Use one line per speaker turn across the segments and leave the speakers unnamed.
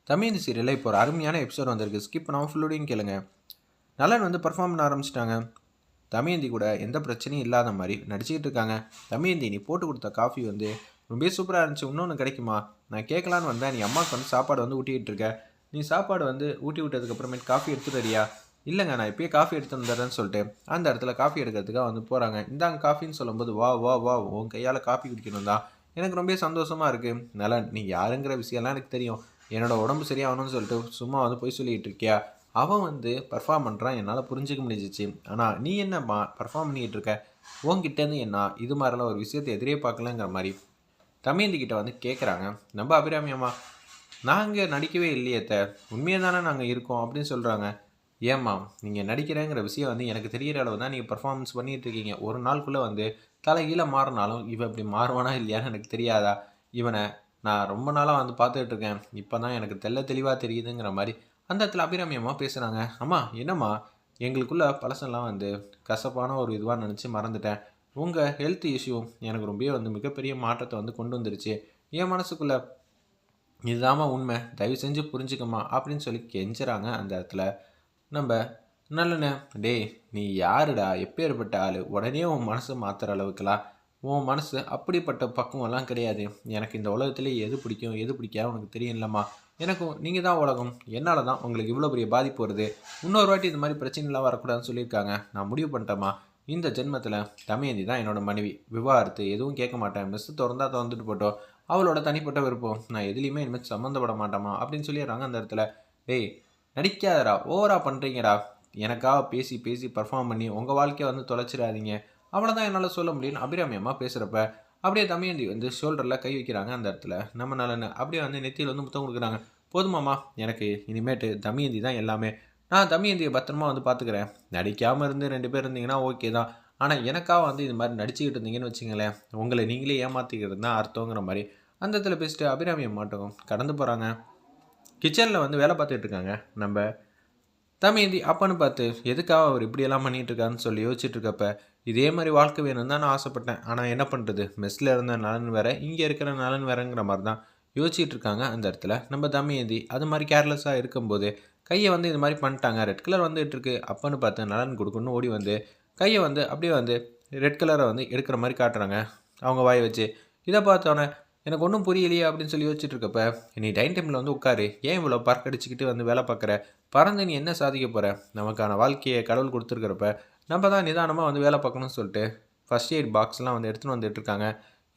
தமயந்தி சீரியலில் இப்போ ஒரு அருமையான எபிசோட் வந்திருக்கு. ஸ்கிப் பண்ணாமல் ஃபுல்லோடையும் கேளுங்க. நலன் வந்து பர்ஃபார்ம் பண்ண ஆரம்பிச்சிட்டாங்க. தமயந்தி கூட எந்த பிரச்சனையும் இல்லாத மாதிரி நடிச்சுக்கிட்டு இருக்காங்க. தமயந்தி, நீ போட்டு கொடுத்த காஃபி வந்து ரொம்ப சூப்பராக இருந்துச்சு, இன்னொன்று கிடைக்குமா? நான் கேட்கலான்னு வந்தேன். நீ அம்மாவுக்கு வந்து சாப்பாடு வந்து ஊட்டிகிட்டு இருக்க. நீ சாப்பாடு வந்து ஊட்டி விட்டதுக்கப்புறமேட்டு காஃபி எடுத்துட்டு வரியா? இல்லைங்க, நான் இப்போயே காஃபி எடுத்து வந்துடுறேன்னு சொல்லிட்டு அந்த இடத்துல காஃபி எடுக்கிறதுக்காக வந்து போகிறாங்க. இந்தாங்க காஃபின்னு சொல்லும்போது, வா வா வா, உன் கையால் காஃபி குடிக்கணும் தான், எனக்கு ரொம்ப சந்தோஷமாக இருக்குது. நலன், நீ யாருங்கிற விஷயம்லாம் எனக்கு தெரியும். என்னோட உடம்பு சரியாகணும்னு சொல்லிட்டு சும்மா வந்து போய் சொல்லிகிட்டு இருக்கியா? அவன் வந்து பர்ஃபார்ம் பண்ணுறான், என்னால் புரிஞ்சிக்க முடிஞ்சிச்சு. ஆனால் நீ என்னம்மா பர்ஃபார்ம் பண்ணிக்கிட்டு இருக்க? உங்ககிட்டேருந்து என்ன இது மாதிரிலாம் ஒரு விஷயத்தை எதிரே பார்க்கலங்கிற மாதிரி தமயந்தி கிட்ட வந்து கேட்குறாங்க நம்ம அபிராமி அம்மா. நாங்கள் நடிக்கவே இல்லையே உண்மையாக தானே நாங்கள் இருக்கோம் அப்படின்னு சொல்கிறாங்க. ஏம்மா, நீங்கள் நடிக்கிறேங்கிற விஷயம் வந்து எனக்கு தெரிகிற அளவு தான் நீங்கள் பர்ஃபார்மன்ஸ் பண்ணிகிட்டு இருக்கீங்க. ஒரு நாளுக்குள்ளே வந்து தலைகீழ மாறினாலும் இவன் இப்படி மாறுவானா இல்லையான்னு எனக்கு தெரியாதா? இவனை நான் ரொம்ப நாளாக வந்து பார்த்துட்டு இருக்கேன், இப்போ தான் எனக்கு தெளிவாக தெரியுதுங்கிற மாதிரி அந்த இடத்துல அபிராமி அம்மா பேசுகிறாங்க. அம்மா, என்னம்மா, எங்களுக்குள்ள பழசெல்லாம் வந்து கசப்பான ஒரு இதுவாக நினச்சி மறந்துட்டேன். உங்கள் ஹெல்த் இஷ்யூ எனக்கு ரொம்ப வந்து மிகப்பெரிய மாற்றத்தை வந்து கொண்டு வந்துருச்சு. என் மனசுக்குள்ளே இதுதாம்மா உண்மை, தயவு செஞ்சு புரிஞ்சுக்கம்மா அப்படின்னு சொல்லி கெஞ்சுறாங்க அந்த இடத்துல நம்ம நல்லண்ணே. டேய், நீ யாருடா, எப்பேற்பட்ட ஆள், உடனே உன் மனசை மாற்றுற அளவுக்குலாம் உன் மனசு அப்படிப்பட்ட பக்குவம்லாம் கிடையாது. எனக்கு இந்த உலகத்திலே எது பிடிக்கும் எது பிடிக்காது உனக்கு தெரியும் இல்லைம்மா. எனக்கும் நீங்கள் தான் உலகம். என்னால் தான் உங்களுக்கு இவ்வளோ பெரிய பாதிப்பு வருது. இன்னொரு வாட்டி இது மாதிரி பிரச்சனைலாம் வரக்கூடாதுன்னு சொல்லியிருக்காங்க. நான் முடிவு பண்ணிட்டேம்மா, இந்த ஜென்மத்தில் தமயந்தி தான் என்னோட மனைவி. விவாகரத்து எதுவும் கேட்க மாட்டேன். மெஸ்ஸு திறந்தா திறந்துட்டு போட்டோம், அவளோட தனிப்பட்ட விருப்பம். நான் எதுலேயுமே இனிமேல் சம்மந்தப்பட மாட்டேம்மா அப்படின்னு சொல்லிடுறாங்க அந்த இடத்துல. டேய், நடிக்காதடா, ஓவரா பண்ணுறீங்கடா. எனக்காக பேசி பேசி பர்ஃபார்ம் பண்ணி உங்கள் வாழ்க்கையை வந்து தொலைச்சிடாதீங்க, அவ்வளோதான் என்னால் சொல்ல முடியும்னு அபிராமி அம்மா பேசுகிறப்ப அப்படியே தமயந்தி வந்து ஷோல்டரில் கை வைக்கிறாங்க அந்த இடத்துல. நம்ம நலன்னு அப்படியே வந்து நெத்தியில் வந்து முத்தம் கொடுக்குறாங்க. போதுமாம்மா, எனக்கு இனிமேட்டு தமயந்தி தான் எல்லாமே. நான் தமயந்தியை பத்திரமா வந்து பார்த்துக்கிறேன். நடிக்காமல் இருந்து 2 பேர் இருந்தீங்கன்னா ஓகே தான். ஆனால் எனக்காக வந்து இது மாதிரி நடிச்சுக்கிட்டு இருந்தீங்கன்னு வச்சுங்களேன், உங்களை நீங்களே ஏமாற்றிக்கிறது தான் அர்த்தங்கிற மாதிரி அந்த இடத்துல பேசிட்டு அபிராமி அம்மாட்டும் கடந்து போகிறாங்க. கிச்சனில் வந்து வேலை பார்த்துட்டு இருக்காங்க நம்ம தமயந்தி. அப்பன்னு பார்த்து எதுக்காக அவர் இப்படியெல்லாம் பண்ணிகிட்டு இருக்காருன்னு சொல்லி யோசிச்சுட்டு இருக்கப்ப, இதே மாதிரி வாழ்க்கை வேணும்னு தான் நான் ஆசைப்பட்டேன். ஆனால் என்ன பண்ணுறது, மெஸ்ஸில் இருந்த நலன் வேற, இங்கே இருக்கிற நலன் வேறங்கிற மாதிரி தான் யோசிச்சுட்டு இருக்காங்க அந்த இடத்துல நம்ம தமயந்தி. அது மாதிரி கேர்லெஸ்ஸாக இருக்கும்போது கையை வந்து இது மாதிரி பண்ணிட்டாங்க. ரெட் கலர் வந்துட்டு இருக்கு. அப்பன்னு பார்த்து நலன் கொடுக்கணும்னு ஓடி வந்து கையை வந்து அப்படியே வந்து ரெட் கலரை வந்து எடுக்கிற மாதிரி காட்டுறாங்க அவங்க வாயை வச்சு. இதை பார்த்தோன்னே எனக்கு ஒன்றும் புரியலையே அப்படின்னு சொல்லி யோசிச்சுட்டு இருக்கப்ப, நீ டைனிங் டேபிளில் வந்து உட்காரு, ஏன் இவ்வளோ பறக்கடிச்சிக்கிட்டு வந்து வேலை பார்க்குற? பறந்து நீ என்ன சாதிக்க போகிற? நமக்கான வாழ்க்கையை கடவுள் கொடுத்துருக்கிறப்ப நம்ம தான் நிதானமாக வந்து வேலை பார்க்கணும்னு சொல்லிட்டு ஃபஸ்ட் எய்ட் பாக்ஸ்லாம் வந்து எடுத்துகிட்டு வந்துட்டு இருக்காங்க.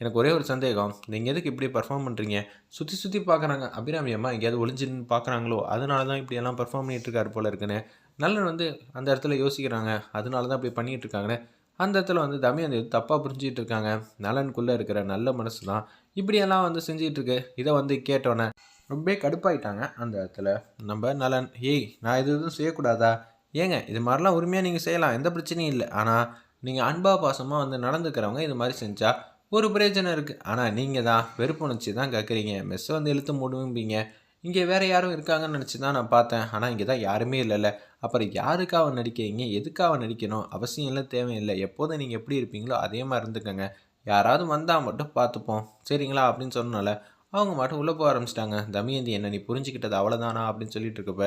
எனக்கு ஒரே ஒரு சந்தேகம், நீங்கள் எதுக்கு இப்படி பர்ஃபார்ம் பண்ணுறீங்க? சுற்றி சுற்றி பார்க்குறாங்க அபிராமி அம்மா, எங்கேயாவது ஒளிஞ்சுன்னு பார்க்குறாங்களோ, அதனால தான் இப்படியெல்லாம் பர்ஃபார்ம் பண்ணிகிட்டு இருக்காரு போல இருக்குன்னு நல்லன் வந்து அந்த இடத்துல யோசிக்கிறாங்க. அதனால தான் இப்படி பண்ணிகிட்டு இருக்காங்கன்னு அந்த இடத்துல வந்து தமயந்தி தப்பாக புரிஞ்சிகிட்டு இருக்காங்க. நலனுக்குள்ளே இருக்கிற நல்ல மனசு தான் இப்படியெல்லாம் வந்து செஞ்சிகிட்டு இருக்கு. இதை வந்து கேட்டோன்னே ரொம்ப கடுப்பாயிட்டாங்க அந்த இடத்துல நம்ம நலன். ஏய், நான் இது எதுவும் செய்யக்கூடாதா? ஏங்க, இது மாதிரிலாம் உரிமையாக நீங்கள் செய்யலாம், எந்த பிரச்சனையும் இல்லை. ஆனால் நீங்கள் அன்பா பாசமாக வந்து நடந்துக்கிறவங்க இது மாதிரி செஞ்சால் ஒரு பிரயோஜனம் இருக்குது. ஆனால் நீங்கள் தான் வெறுப்புணர்ச்சி தான் கேட்குறீங்க. மெஸ்ஸை வந்து இழுத்து மூடுவீங்க. இங்கே வேறு யாரும் இருக்காங்கன்னு நினச்சி தான் நான் பார்த்தேன். ஆனால் இங்கே தான் யாருமே இல்லைல்ல. அப்புறம் யாருக்காக நடிக்கிறீங்க? எதுக்காக நடிக்கணும்? அவசியம் இல்லை, தேவையில்லை. எப்போதும் நீங்கள் எப்படி இருப்பீங்களோ அதே மாதிரி இருந்துக்கங்க. யாராவது வந்தால் மட்டும் பார்த்துப்போம், சரிங்களா அப்படின்னு சொன்னனால அவங்க மட்டும் உள்ளே போக ஆரம்பிச்சிட்டாங்க. தமயந்தி, என்ன நீ புரிஞ்சுக்கிட்டது அவ்வளோதானா அப்படின்னு சொல்லிட்டு இருக்கப்ப,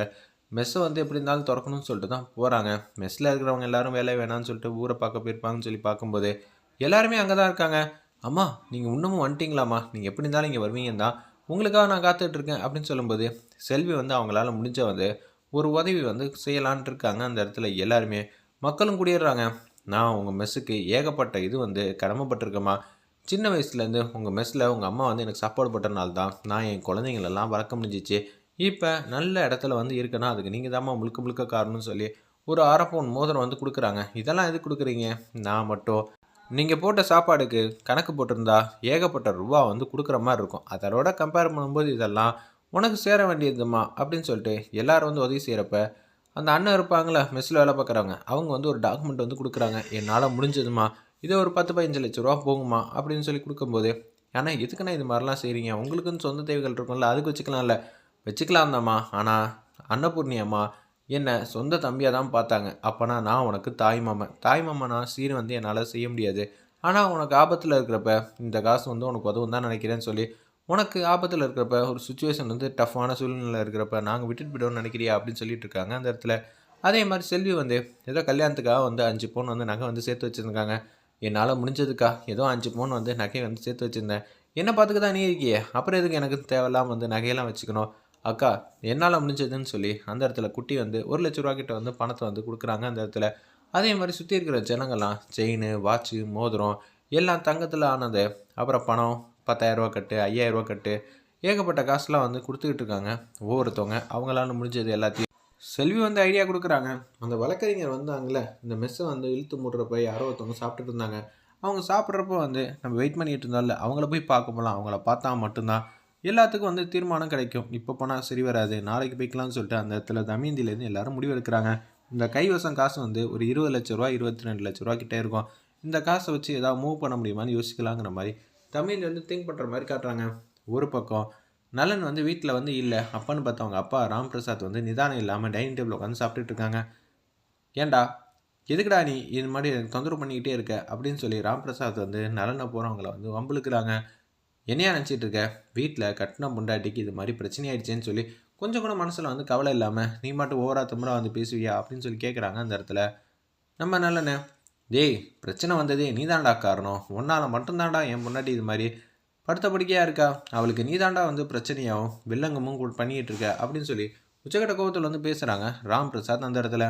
மெஸ்ஸை வந்து எப்படி இருந்தாலும் திறக்கணும்னு சொல்லிட்டு தான் போகிறாங்க. மெஸ்ஸில் இருக்கிறவங்க எல்லாரும் வேலை வேணான்னு சொல்லிட்டு ஊரை பார்க்க போயிருப்பாங்கன்னு சொல்லி பார்க்கும்போது எல்லாருமே அங்கே தான் இருக்காங்க. அம்மா, நீங்கள் இன்னமும் வந்துட்டீங்களாம்மா, நீங்கள் எப்படி இருந்தாலும் இங்கே வருவீங்கன்னு தான் உங்களுக்காக நான் காத்துட்ருக்கேன் அப்படின்னு சொல்லும்போது செல்வி வந்து அவங்களால முடிஞ்ச வந்து ஒரு உதவி வந்து செய்யலான்ட்டு இருக்காங்க அந்த இடத்துல. எல்லாருமே மக்களும் கூடிடுறாங்க. நான் உங்கள் மெஸ்ஸுக்கு ஏகப்பட்ட இது வந்து கடமைப்பட்டிருக்கேம்மா. சின்ன வயசுலேருந்து உங்கள் மெஸ்ஸில் உங்கள் அம்மா வந்து எனக்கு சாப்பாடு போட்டனால தான் நான் என் குழந்தைங்களெல்லாம் வளர்க்க முடிஞ்சிச்சு. இப்போ நல்ல இடத்துல வந்து இருக்கேன்னா அதுக்கு நீங்கள் தாம்மா முழுக்க முழுக்க காரணம்னு சொல்லி ஒரு 1/2 பவுன் மோதிரம் வந்து கொடுக்குறாங்க. இதெல்லாம் எது கொடுக்குறீங்க? நான் மட்டும் நீங்கள் போட்ட சாப்பாடுக்கு கணக்கு போட்டிருந்தா ஏகப்பட்ட ரூபா வந்து கொடுக்குற மாதிரி இருக்கும். அதோட கம்பேர் பண்ணும்போது இதெல்லாம் உனக்கு சேர வேண்டியதுமா அப்படின்னு சொல்லிட்டு எல்லாரும் வந்து உதவி செய்கிறப்ப அந்த அண்ணன் இருப்பாங்களே மெஸ்ஸில் வேலை பார்க்குறவங்க, அவங்க வந்து ஒரு டாக்குமெண்ட் வந்து கொடுக்குறாங்க. என்னால் முடிஞ்சதுமா, இதே ஒரு 10-15 லட்ச ரூபா போகுமா அப்படின்னு சொல்லி கொடுக்கும்போது, ஏன்னா எதுக்குண்ணா இது மாதிரிலாம் செய்கிறீங்க? உங்களுக்குன்னு சொந்த தேவைகள் இருக்கும்ல, அதுக்கு வச்சுக்கலாம்ல. வச்சுக்கலாம் தாம்மா, ஆனால் அன்னபூர்ணி அம்மா என்னை சொந்த தம்பியாக தான் பார்த்தாங்க. அப்போனா நான் உனக்கு தாய்மாமனா சீர் வந்து என்னால் செய்ய முடியாது. ஆனால் உனக்கு ஆபத்தில் இருக்கிறப்ப இந்த காசு வந்து உனக்கு உதவும் தான் நினைக்கிறேன்னு சொல்லி உனக்கு ஆபத்தில் இருக்கிறப்ப ஒரு சுச்சுவேஷன் வந்து டஃப்பான சூழ்நிலை இருக்கிறப்ப நாங்கள் விட்டுட்டு போயிடுவோம்னு நினைக்கிறியா அப்படின்னு சொல்லிட்டு இருக்காங்க அந்த இடத்துல. அதே மாதிரி செல்வி வந்து ஏதோ கல்யாணத்துக்காக வந்து 5 பவுன் வந்து நகை வந்து சேர்த்து வச்சுருக்காங்க. என்னால் முடிஞ்சதுக்கா ஏதோ 5 பவுன் வந்து நகையை வந்து சேர்த்து வச்சுருந்தேன். என்ன பார்த்துக்க தான் நீ இருக்கியே, அப்புறம் எதுக்கு எனக்கு தேவையில்லாமல் வந்து நகையெல்லாம் வச்சுக்கணும். அக்கா என்னால் முடிஞ்சதுன்னு சொல்லி அந்த இடத்துல குட்டி வந்து 1,00,000 கிட்ட வந்து பணத்தை வந்து கொடுக்குறாங்க அந்த இடத்துல. அதே மாதிரி சுற்றி இருக்கிற ஜனங்கள்லாம் செயின், வாட்சு, மோதிரம் எல்லாம் தங்கத்தில் ஆனது. அப்புறம் பணம் 10,000 கட்டு, 5,000 கட்டு, ஏகப்பட்ட காசுலாம் வந்து கொடுத்துக்கிட்டு இருக்காங்க ஒவ்வொருத்தவங்க அவங்களால முடிஞ்சது எல்லாத்தையும். செல்வி வந்து ஐடியா கொடுக்குறாங்க. அந்த வழக்கறிஞர் வந்தாங்களே இந்த மெஸ்ஸை வந்து இழுத்து மூடுறப்ப யாரோ ஒருத்தவங்க சாப்பிட்டுட்டு இருந்தாங்க. அவங்க சாப்பிட்றப்போ வந்து நம்ம வெயிட் பண்ணிட்டு இருந்தால அவங்கள போய் பார்க்க போகலாம். அவங்கள பார்த்தா மட்டும்தான் எல்லாத்துக்கும் வந்து தீர்மானம் கிடைக்கும். இப்போ போனால் சரி வராது, நாளைக்கு போய்க்கலாம்னு சொல்லிட்டு அந்த இடத்துல தமயந்திலேருந்து எல்லாரும் முடிவெடுக்கிறாங்க. இந்த கைவசம் காசு வந்து ஒரு 20,00,000 22,00,000 கிட்டே இருக்கும். இந்த காசை வச்சு ஏதாவது மூவ் பண்ண முடியுமான்னு யோசிக்கலாங்கிற மாதிரி தமிழ் வந்து திங்க் பண்ணுற மாதிரி காட்டுறாங்க. ஒரு பக்கம் நலன் வந்து வீட்டில் வந்து இல்லை. அப்பன்னு பார்த்தா அவங்க அப்பா ராம் பிரசாத் வந்து நிதானம் இல்லாமல் டைனிங் டேபிள் உட்காந்து சாப்பிட்டுட்டு இருக்காங்க. ஏன்டா எதுக்குடா நீ இது மாதிரி எனக்கு தொந்தரவு பண்ணிக்கிட்டே இருக்க அப்படின்னு சொல்லி ராம் பிரசாத் வந்து நலனை போகிறவங்கள வந்து வம்புழுக்கிறாங்க. என்னையா நினச்சிட்டு இருக்க, வீட்டில் கட்டின பொண்டாட்டிக்கு இது மாதிரி பிரச்சனை ஆயிடுச்சேன்னு சொல்லி கொஞ்சம் கூட மனசில் வந்து கவலை இல்லாமல் நீ மட்டும் ஓவரா திமிரா வந்து பேசுவியா அப்படின்னு சொல்லி கேட்குறாங்க அந்த இடத்துல. நம்ம நல்லண்ணே, டேய் பிரச்சனை வந்ததே நீ தாண்டா காரணம், உன்னால் மட்டும்தான்டா என் பொண்டாட்டி இது மாதிரி படுத்த படிக்கையாக இருக்கா, அவளுக்கு நீ தாண்டா வந்து பிரச்சனையாகவும் வில்லங்கமும் பண்ணிக்கிட்டு இருக்க அப்படின்னு சொல்லி உச்சக்கட்ட கோபத்தில் வந்து பேசுகிறாங்க ராம் பிரசாத் அந்த இடத்துல.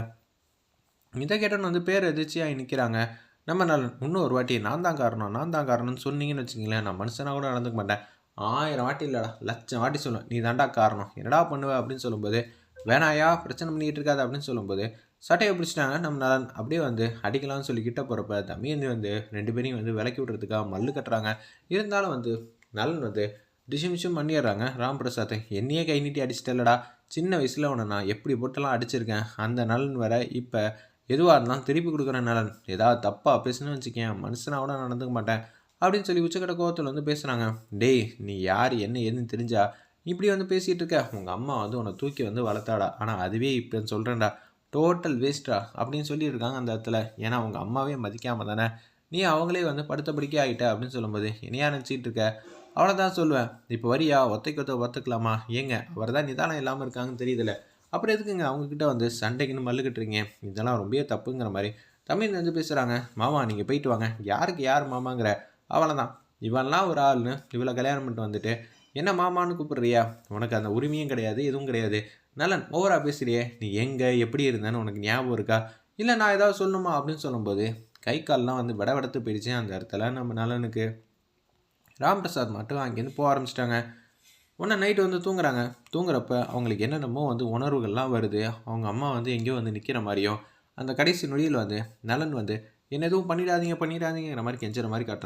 இதை கேட்டோன்னு வந்து பேர் எதிர்ச்சியாக நிற்கிறாங்க. நம்ம நல்ல இன்னொரு வாட்டி நான் தான் காரணம் நான் தான் காரணம்னு சொன்னீங்கன்னு வச்சுங்களேன், நான் மனுஷனாக கூட நடந்துக்க மாட்டேன். 1000 வாட்டி இல்லைடா, லட்சம் வாட்டி சொல்லுவேன் நீ தாண்டா காரணம், என்னடா பண்ணுவேன் அப்படின்னு சொல்லும்போது, வேணாயா பிரச்சனை பண்ணிக்கிட்டு இருக்காது அப்படின்னு சொல்லும்போது சட்டையை பிடிச்சிட்டாங்க நம்ம நலன். அப்படியே வந்து அடிக்கலாம்னு சொல்லி கிட்ட போகிறப்ப தம்பியந்தி வந்து 2 பேரையும் வந்து விலக்கி விட்றதுக்காக மல்லு கட்டுறாங்க. இருந்தாலும் வந்து நலன் வந்து டிஷிமிஷும் பண்ணிடுறாங்க ராம் பிரசாத்தை. என்னையே கை நீட்டி அடிச்சிட்டல்லடா, சின்ன வயசில் உன்னை நான் எப்படி போட்டெல்லாம் அடிச்சிருக்கேன். அந்த நலன் வேற இப்போ எதுவாக இருந்தாலும் திருப்பி கொடுக்குற நலன், ஏதாவது தப்பாக பேசுன்னு வச்சுக்கேன் மனுஷனாக கூட நடந்துக்க மாட்டேன் அப்படின்னு சொல்லி உச்சக்கட்ட கோவத்தில் வந்து பேசுகிறாங்க. டேய் நீ யார் என்ன ஏதுன்னு தெரிஞ்சா இப்படி வந்து பேசிகிட்டு இருக்க, உங்கள் அம்மா வந்து உன்னை தூக்கி வந்து வளர்த்தாடா, ஆனால் அதுவே இப்போ சொல்கிறேன்டா டோட்டல் வேஸ்ட்டா அப்படின்னு சொல்லியிருக்காங்க அந்த இடத்துல. ஏன்னா அவங்க அம்மாவே மதிக்காமல் தானே நீ அவங்களே வந்து படுத்த படிக்க ஆகிட்ட அப்படின்னு சொல்லும்போது என்னையா நினச்சிட்டு இருக்க, அவ்வளோதான் சொல்லுவேன். இப்போ வரியா ஒத்தைக்கு ஒத்துக்கலாமா, ஏங்க அவர் தான் நிதானம் இல்லாமல் இருக்காங்கன்னு தெரியுதுல்ல, அப்புறம் எதுக்குங்க அவங்கக்கிட்ட வந்து சண்டைக்குன்னு மல்லுக்கிட்டுறீங்க, இதெல்லாம் ரொம்ப தப்புங்கிற மாதிரி தமிழ் வந்து பேசுகிறாங்க. மாமா நீங்கள் போயிட்டு வாங்க, யாருக்கு யார் மாமாங்கிற, அவ்வளோதான் இவன்லாம் ஒரு ஆள்னு இவ்வளோ கல்யாணம் பண்ணிட்டு வந்துட்டு என்ன மாமான்னு கூப்பிடுறியா, உனக்கு அந்த உரிமையும் கிடையாது எதுவும் கிடையாது. நலன் ஓவரா பேசுறியே, நீ எங்கே எப்படி இருந்தேன்னு உனக்கு ஞாபகம் இருக்கா, இல்லை நான் ஏதாவது சொல்லணுமா அப்படின்னு சொல்லும்போது கை கால்லாம் வந்து விடவெடுத்து போயிடுச்சு அந்த இடத்துல நம்ம நலனுக்கு. ராம்பிரசாத் மட்டும் அங்கேருந்து போக ஆரம்பிச்சிட்டாங்க. ஒன்றா நைட்டு வந்து தூங்குறாங்க. தூங்குறப்ப அவங்களுக்கு என்னென்னமோ வந்து உணர்வுகள்லாம் வருது. அவங்க அம்மா வந்து எங்கேயோ வந்து நிற்கிற மாதிரியும் அந்த கடைசி நொடியில் வந்து நலன் வந்து என்ன எதுவும் பண்ணிடாதீங்கிற மாதிரி கெஞ்சுற மாதிரி காட்டுறாங்க.